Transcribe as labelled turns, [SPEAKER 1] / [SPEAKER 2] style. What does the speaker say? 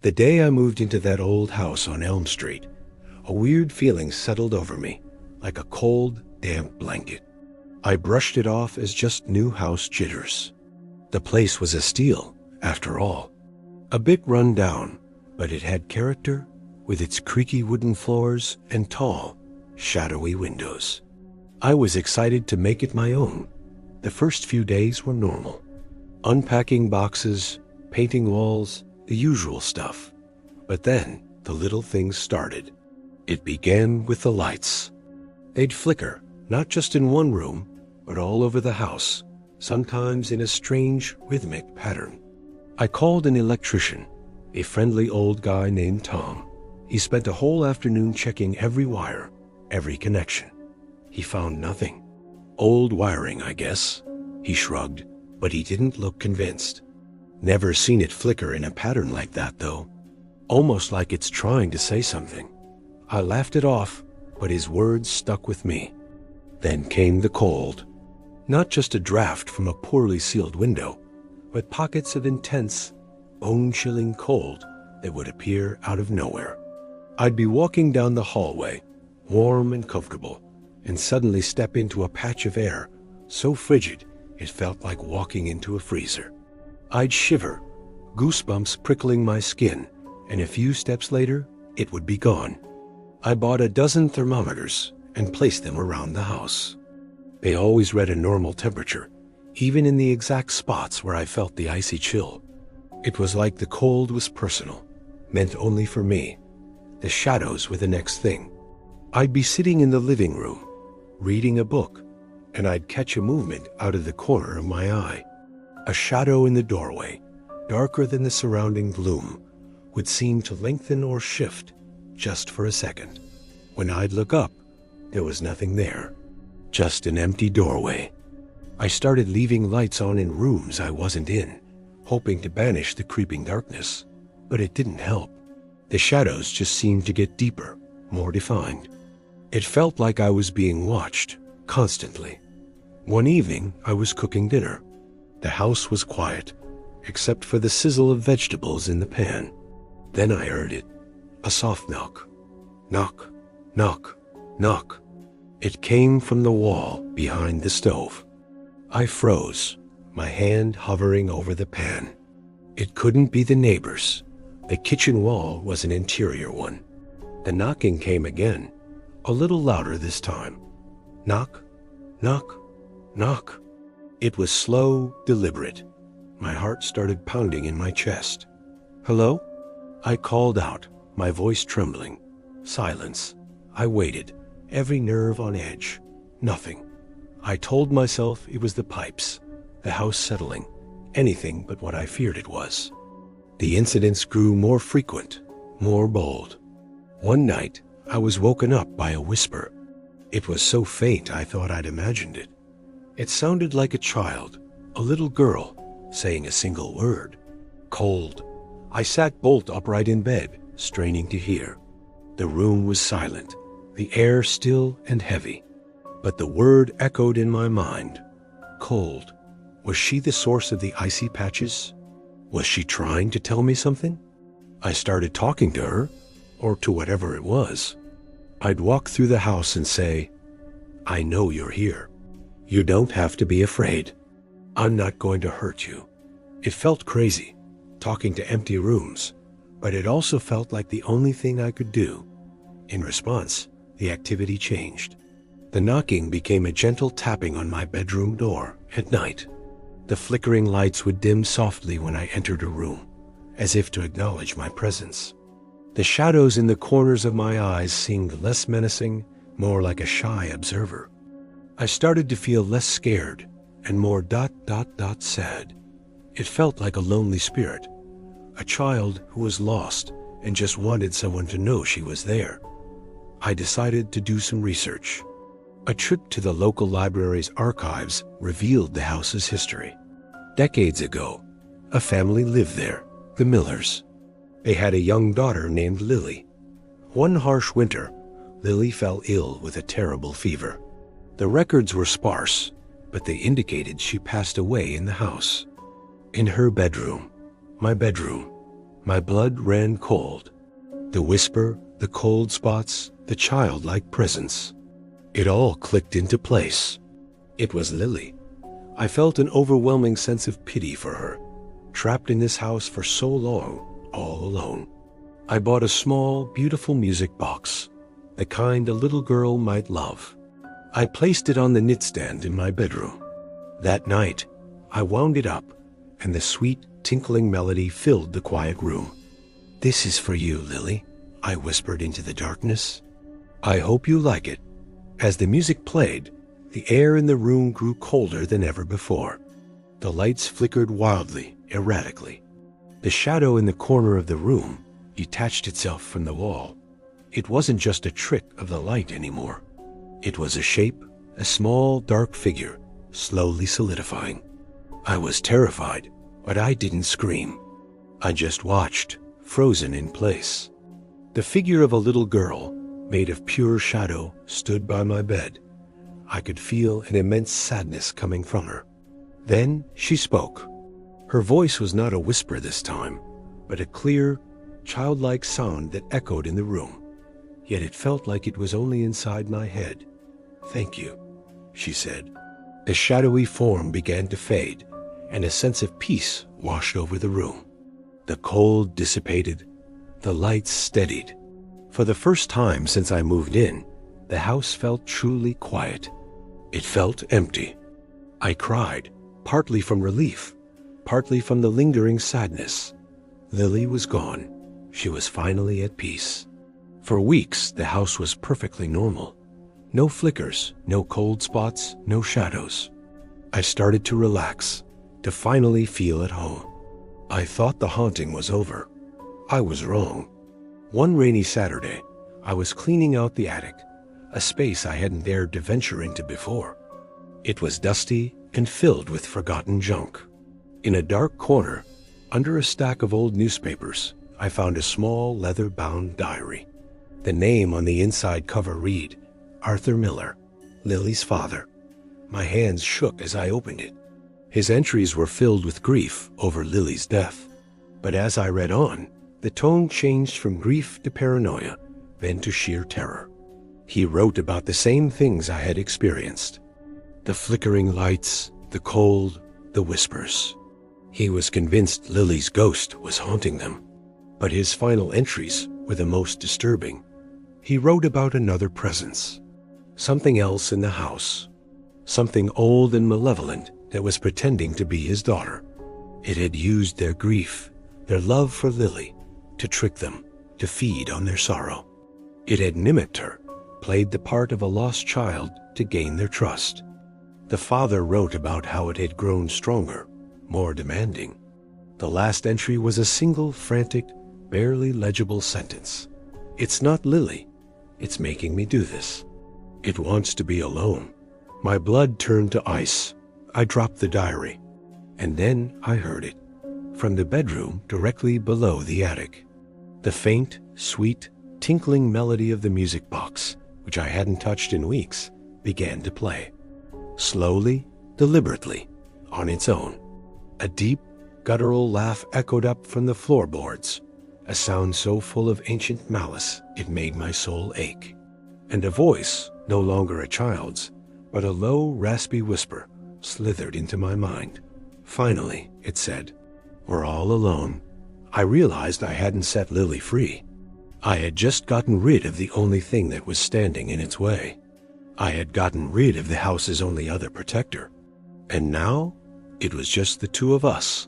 [SPEAKER 1] The day I moved into that old house on Elm Street, a weird feeling settled over me, like a cold, damp blanket. I brushed it off as just new house jitters. The place was a steal, after all. A bit run down, but it had character, with its creaky wooden floors and tall, shadowy windows. I was excited to make it my own. The first few days were normal. Unpacking boxes, painting walls, the usual stuff. But then the little things started. It began with the lights. They'd flicker, not just in one room, but all over the house, sometimes in a strange, rhythmic pattern. I called an electrician, a friendly old guy named Tom. He spent a whole afternoon checking every wire, every connection. He found nothing. Old wiring, I guess. He shrugged, but he didn't look convinced. Never seen it flicker in a pattern like that, though. Almost like it's trying to say something. I laughed it off, but his words stuck with me. Then came the cold. Not just a draft from a poorly sealed window, but pockets of intense, bone-chilling cold that would appear out of nowhere. I'd be walking down the hallway, warm and comfortable, and suddenly step into a patch of air so frigid it felt like walking into a freezer. I'd shiver, goosebumps prickling my skin, and a few steps later, it would be gone. I bought a dozen thermometers and placed them around the house. They always read a normal temperature, even in the exact spots where I felt the icy chill. It was like the cold was personal, meant only for me. The shadows were the next thing. I'd be sitting in the living room, reading a book, and I'd catch a movement out of the corner of my eye. A shadow in the doorway, darker than the surrounding gloom, would seem to lengthen or shift just for a second. When I'd look up, there was nothing there, just an empty doorway. I started leaving lights on in rooms I wasn't in, hoping to banish the creeping darkness, but it didn't help. The shadows just seemed to get deeper, more defined. It felt like I was being watched, constantly. One evening, I was cooking dinner. The house was quiet, except for the sizzle of vegetables in the pan. Then I heard it, a soft knock. Knock, knock, knock. It came from the wall behind the stove. I froze, my hand hovering over the pan. It couldn't be the neighbors. The kitchen wall was an interior one. The knocking came again, a little louder this time. Knock, knock, knock. It was slow, deliberate. My heart started pounding in my chest. Hello? I called out, my voice trembling. Silence. I waited, every nerve on edge. Nothing. I told myself it was the pipes, the house settling, anything but what I feared it was. The incidents grew more frequent, more bold. One night, I was woken up by a whisper. It was so faint I thought I'd imagined it. It sounded like a child, a little girl, saying a single word. Cold. I sat bolt upright in bed, straining to hear. The room was silent, the air still and heavy. But the word echoed in my mind. Cold. Was she the source of the icy patches? Was she trying to tell me something? I started talking to her, or to whatever it was. I'd walk through the house and say, I know you're here. You don't have to be afraid. I'm not going to hurt you. It felt crazy, talking to empty rooms, but it also felt like the only thing I could do. In response, the activity changed. The knocking became a gentle tapping on my bedroom door at night. The flickering lights would dim softly when I entered a room, as if to acknowledge my presence. The shadows in the corners of my eyes seemed less menacing, more like a shy observer. I started to feel less scared and more sad. It felt like a lonely spirit, a child who was lost and just wanted someone to know she was there. I decided to do some research. A trip to the local library's archives revealed the house's history. Decades ago, a family lived there, the Millers. They had a young daughter named Lily. One harsh winter, Lily fell ill with a terrible fever. The records were sparse, but they indicated she passed away in the house. In her bedroom, my bedroom, My blood ran cold. The whisper, the cold spots, the childlike presence. It all clicked into place. It was Lily. I felt an overwhelming sense of pity for her, trapped in this house for so long, all alone. I bought a small, beautiful music box, the kind a little girl might love. I placed it on the knitstand in my bedroom. That night, I wound it up, and the sweet, tinkling melody filled the quiet room. "This is for you, Lily," I whispered into the darkness. "I hope you like it." As the music played, the air in the room grew colder than ever before. The lights flickered wildly, erratically. The shadow in the corner of the room detached itself from the wall. It wasn't just a trick of the light anymore. It was a shape, a small, dark figure, slowly solidifying. I was terrified, but I didn't scream. I just watched, frozen in place. The figure of a little girl, made of pure shadow, stood by my bed. I could feel an immense sadness coming from her. Then she spoke. Her voice was not a whisper this time, but a clear, childlike sound that echoed in the room. Yet it felt like it was only inside my head. "Thank you," she said. The shadowy form began to fade, and a sense of peace washed over the room. The cold dissipated. The lights steadied. For the first time since I moved in, the house felt truly quiet. It felt empty. I cried, partly from relief, partly from the lingering sadness. Lily was gone. She was finally at peace. For weeks, the house was perfectly normal. No flickers, no cold spots, no shadows. I started to relax, to finally feel at home. I thought the haunting was over. I was wrong. One rainy Saturday, I was cleaning out the attic, a space I hadn't dared to venture into before. It was dusty and filled with forgotten junk. In a dark corner, under a stack of old newspapers, I found a small leather-bound diary. The name on the inside cover read, Arthur Miller, Lily's father. My hands shook as I opened it. His entries were filled with grief over Lily's death. But as I read on, the tone changed from grief to paranoia, then to sheer terror. He wrote about the same things I had experienced. The flickering lights, the cold, the whispers. He was convinced Lily's ghost was haunting them. But his final entries were the most disturbing. He wrote about another presence. Something else in the house. Something old and malevolent that was pretending to be his daughter. It had used their grief, their love for Lily, to trick them, to feed on their sorrow. It had mimicked her, played the part of a lost child to gain their trust. The father wrote about how it had grown stronger, more demanding. The last entry was a single frantic, barely legible sentence. "It's not Lily. It's making me do this. It wants to be alone." My blood turned to ice. I dropped the diary. And then I heard it. From the bedroom directly below the attic. The faint, sweet, tinkling melody of the music box, which I hadn't touched in weeks, began to play. Slowly, deliberately, on its own. A deep, guttural laugh echoed up from the floorboards, a sound so full of ancient malice it made my soul ache. And a voice, no longer a child's, but a low, raspy whisper, slithered into my mind. Finally, it said, "We're all alone." I realized I hadn't set Lily free. I had just gotten rid of the only thing that was standing in its way. I had gotten rid of the house's only other protector. And now, it was just the two of us,